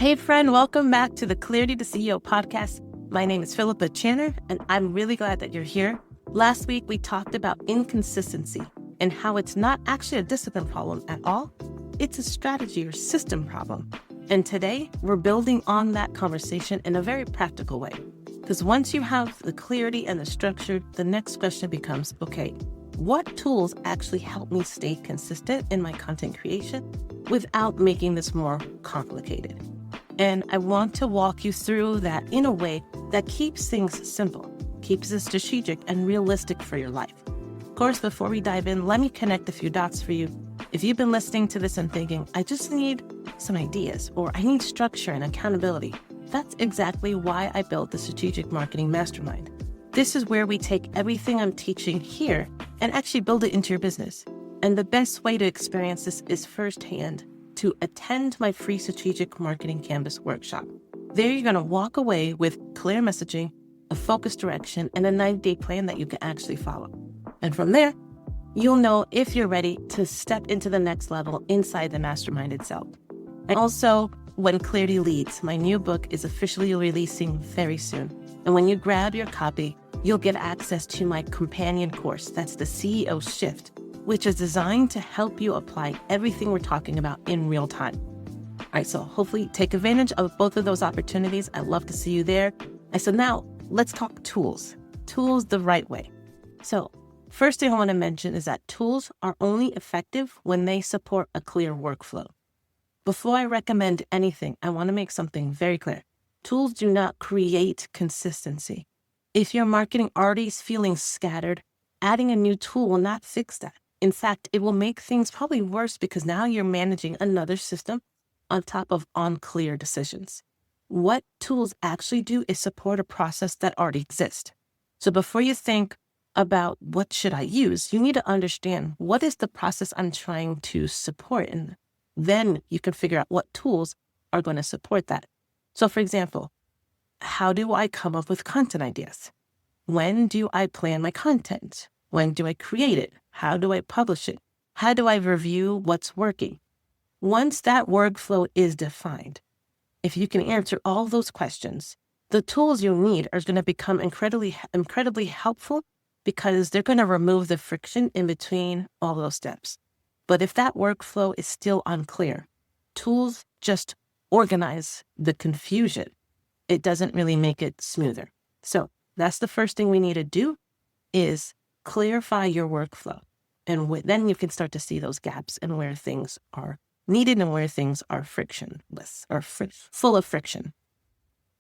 Hey friend, welcome back to the Clarity to CEO podcast. My name is Philippa, and I'm really glad that you're here. Last week, we talked about inconsistency and how it's not actually a discipline problem at all. It's a strategy or system problem. And today, we're building on that conversation in a very practical way. Because once you have the clarity and the structure, the next question becomes, okay, what tools actually help me stay consistent in my content creation without making this more complicated? And I want to walk you through that in a way that keeps things simple, keeps it strategic and realistic for your life. Of course, before we dive in, let me connect a few dots for you. If you've been listening to this and thinking, I just need some ideas, or I need structure and accountability, that's exactly why I built the Strategic Marketing Mastermind. This is where we take everything I'm teaching here and actually build it into your business. And the best way to experience this is firsthand to attend my free Strategic Marketing Canvas workshop. There you're going to walk away with clear messaging, a focused direction, and a 90-day plan that you can actually follow. And from there, you'll know if you're ready to step into the next level inside the mastermind itself. And also, When Clarity Leads, my new book is officially releasing very soon. And when you grab your copy, you'll get access to my companion course. That's the CEO Shift, which is designed to help you apply everything we're talking about in real time. All right, so hopefully take advantage of both of those opportunities. I'd love to see you there. And so now let's talk tools the right way. So first thing I want to mention is that tools are only effective when they support a clear workflow. Before I recommend anything, I want to make something very clear. Tools do not create consistency. If your marketing already is feeling scattered, adding a new tool will not fix that. In fact, it will make things probably worse because now you're managing another system on top of unclear decisions. What tools actually do is support a process that already exists. So before you think about what should I use, you need to understand what is the process I'm trying to support, and then you can figure out what tools are going to support that. So for example, how do I come up with content ideas? When do I plan my content? When do I create it? How do I publish it? How do I review what's working? Once that workflow is defined, if you can answer all those questions, the tools you'll need are going to become incredibly helpful because they're going to remove the friction in between all those steps. But if that workflow is still unclear, tools just organize the confusion. It doesn't really make it smoother. So that's the first thing we need to do is clarify your workflow. And then you can start to see those gaps and where things are needed and where things are frictionless or full of friction.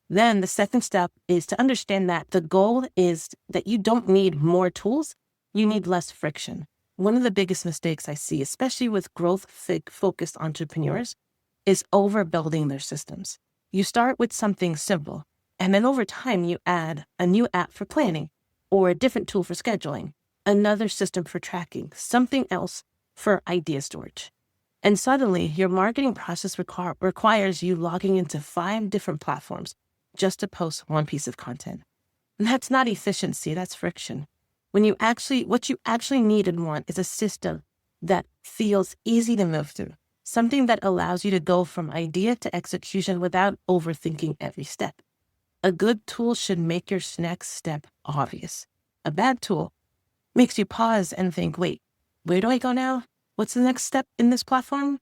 Then the second step is to understand that the goal is that you don't need more tools, you need less friction. One of the biggest mistakes I see, especially with growth-focused entrepreneurs, is overbuilding their systems. You start with something simple, and then over time you add a new app for planning, or a different tool for scheduling, another system for tracking, something else for idea storage. And suddenly your marketing process requires you logging into 5 different platforms just to post one piece of content. And that's not efficiency, that's friction. What you actually need and want is a system that feels easy to move through, something that allows you to go from idea to execution without overthinking every step. A good tool should make your next step obvious. A bad tool makes you pause and think, wait, where do I go now? What's the next step in this platform?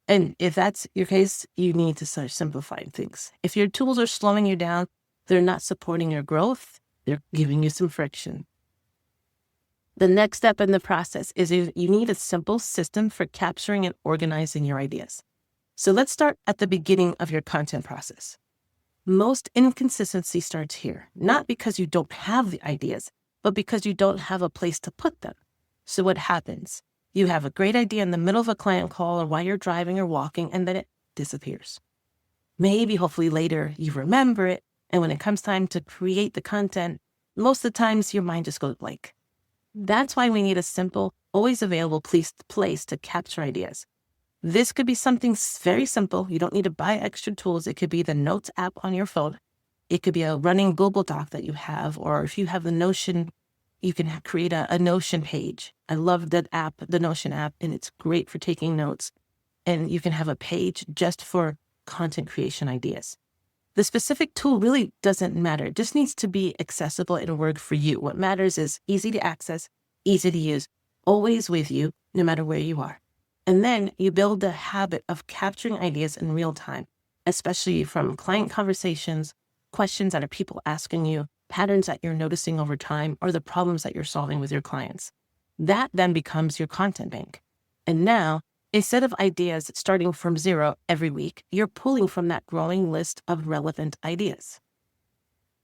And if that's your case, you need to start simplifying things. If your tools are slowing you down, they're not supporting your growth, they're giving you some friction. The next step in the process is you need a simple system for capturing and organizing your ideas. So let's start at the beginning of your content process. Most inconsistency starts here, not because you don't have the ideas, but because you don't have a place to put them. So what happens? You have a great idea in the middle of a client call or while you're driving or walking, and then it disappears. Maybe, hopefully later, you remember it, and when it comes time to create the content, most of the times your mind just goes blank. That's why we need a simple, always available place to capture ideas. This could be something very simple. You don't need to buy extra tools. It could be the Notes app on your phone. It could be a running Google Doc that you have, or if you have the Notion, you can create a Notion page. I love that app, the Notion app, and it's great for taking notes. And you can have a page just for content creation ideas. The specific tool really doesn't matter. It just needs to be accessible and work for you. What matters is easy to access, easy to use, always with you, no matter where you are. And then you build the habit of capturing ideas in real time, especially from client conversations, questions that are people asking you, patterns that you're noticing over time, or the problems that you're solving with your clients. That then becomes your content bank. And now, instead of ideas starting from zero every week, you're pulling from that growing list of relevant ideas.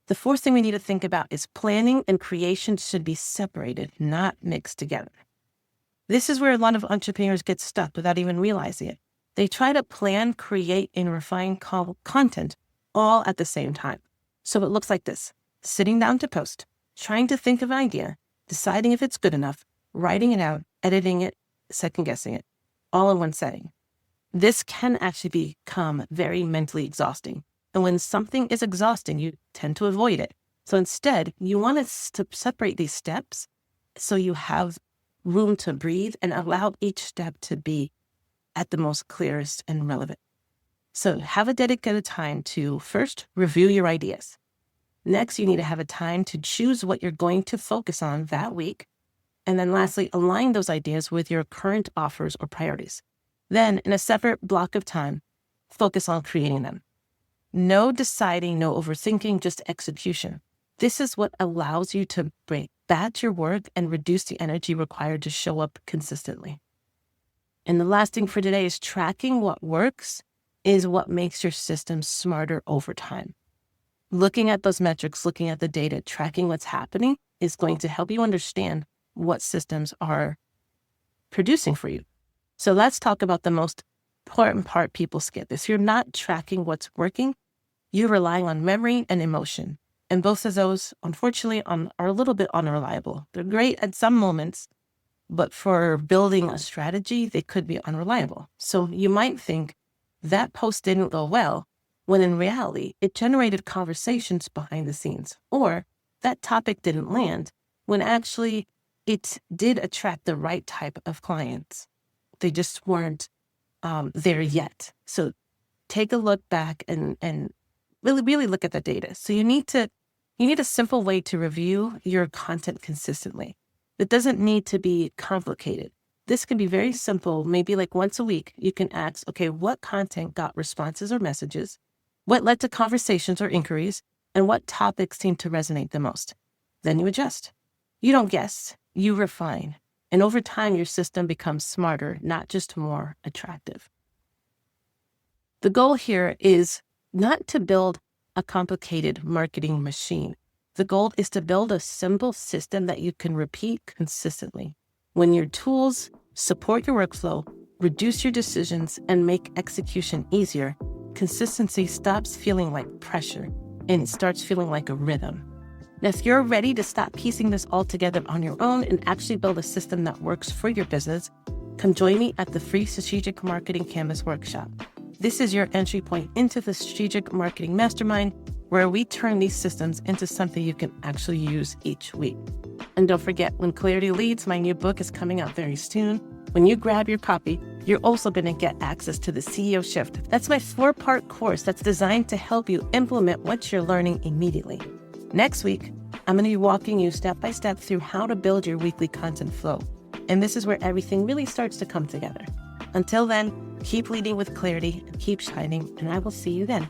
The fourth thing we need to think about is planning and creation should be separated, not mixed together. This is where a lot of entrepreneurs get stuck without even realizing it. They try to plan, create, and refine content all at the same time. So it looks like this: sitting down to post, trying to think of an idea, deciding if it's good enough, writing it out, editing it, second-guessing it, all in one setting. This can actually become very mentally exhausting. And when something is exhausting, you tend to avoid it. So instead, you want to separate these steps so you have room to breathe and allow each step to be at the most clearest and relevant. So have a dedicated time to first review your ideas. Next, you need to have a time to choose what you're going to focus on that week. And then lastly, align those ideas with your current offers or priorities. Then, in a separate block of time, focus on creating them. No deciding, no overthinking, just execution. This is what allows you to batch your work and reduce the energy required to show up consistently. And the last thing for today is tracking what works is what makes your system smarter over time. Looking at those metrics, looking at the data, tracking what's happening is going to help you understand what systems are producing for you. So let's talk about the most important part people skip. If you're not tracking what's working, you're relying on memory and emotion. And both of those, unfortunately, are a little bit unreliable. They're great at some moments, but for building a strategy, they could be unreliable. So you might think that post didn't go well, when in reality, it generated conversations behind the scenes. Or that topic didn't land, when actually it did attract the right type of clients. They just weren't there yet. So take a look back and really look at the data. So you need a simple way to review your content consistently. It doesn't need to be complicated. This can be very simple. Maybe like once a week, you can ask, okay, what content got responses or messages? What led to conversations or inquiries? And what topics seem to resonate the most? Then you adjust. You don't guess, you refine. And over time, your system becomes smarter, not just more attractive. The goal here is not to build a complicated marketing machine. The goal is to build a simple system that you can repeat consistently. When your tools support your workflow, reduce your decisions, and make execution easier, consistency stops feeling like pressure and it starts feeling like a rhythm. Now, if you're ready to stop piecing this all together on your own and actually build a system that works for your business, come join me at the free Strategic Marketing Canvas Workshop. This is your entry point into the Strategic Marketing Mastermind, where we turn these systems into something you can actually use each week. And don't forget, When Clarity Leads, my new book, is coming out very soon. When you grab your copy, you're also going to get access to the CEO Shift. That's my 4-part course that's designed to help you implement what you're learning immediately. Next week, I'm going to be walking you step by step through how to build your weekly content flow. And this is where everything really starts to come together. Until then, keep leading with clarity and keep shining, and I will see you then.